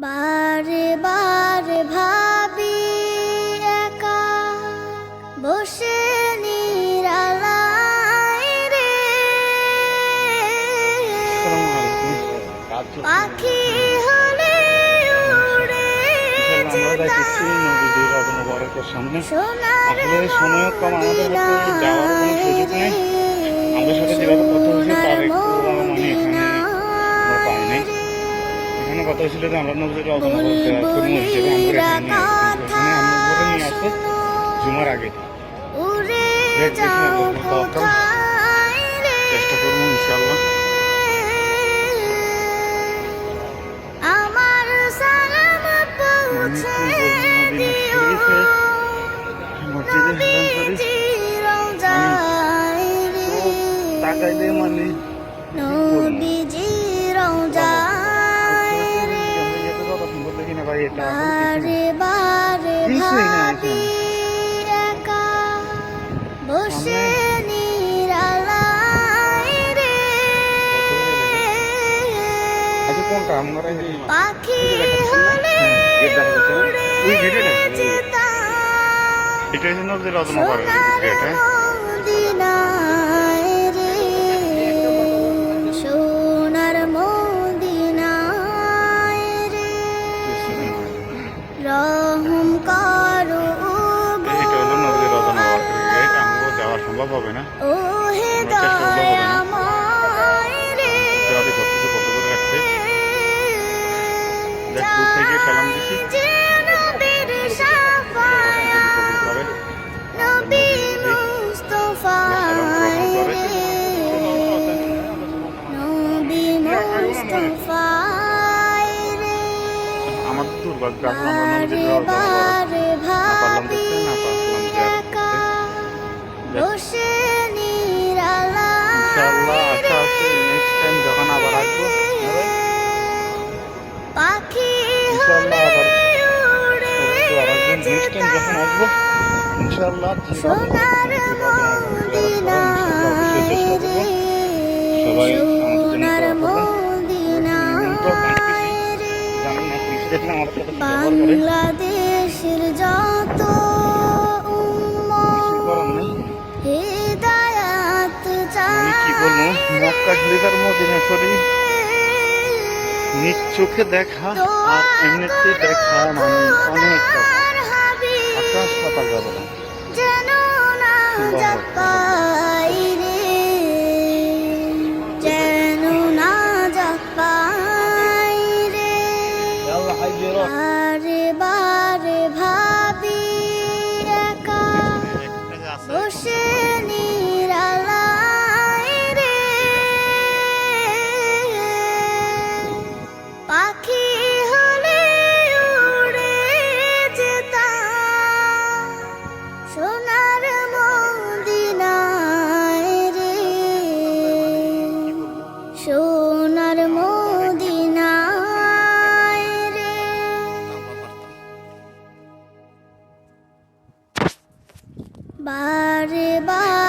বারে বারে ভাবি একা বসে নিরালায় রে, পাখি হলে উড়ে যেতাম সোনার মদিনায় রে, সোনার মদিনায় রে। কথা হয়েছিল যে আমরা নজরুল জুমার আগে চেষ্টা করবো ইনশাল্লাহ। আমার সালাম পৌঁছে দিও নবীজির রওজায় রে, তাকাইলে মানে নবীজির রওজায় রে। বারে বারে ভাবি একা বসে নিরালায় রে, পাখি হলে উড়ে যেতাম সোনার মদিনায় রে, সোনার মদিনায় রে। রহম করো গো যাওয়া সম্ভব হবে না, ও হে দয়াময় রে, সালাম দিছি যে নবীর শাফায়াত নবী মুস্তাফায় রে, নবী মুস্তাফায় রে। আমাদের দুর্ভাগ্য বারে বারে ভাবি একা বসে নিরালায় রে, যখন আবার আসবো পাখি হলে উড়ে যেতাম ইনশাআল্লাহ সোনার মদিনায় রে, সোনার মদিনায় রে। বাংলাদেশের যত উম্মত হিদায়াত কি বলবো, মক্কা শরীফের মদিনা শরীফ নিজ চোখে দেখা আর এমনিতে দেখা মানে অনেক আকাশ পাতাল যাবে না। যেন না যাপাই রে, যেন না যাপাই রে। বারে বারে ভাবি একা বসে নিরালায় রে, পাখি হলে উড়ে যেতাম সোনার মদিনায় রে, সোনার মদিনায় রে। বারে বারে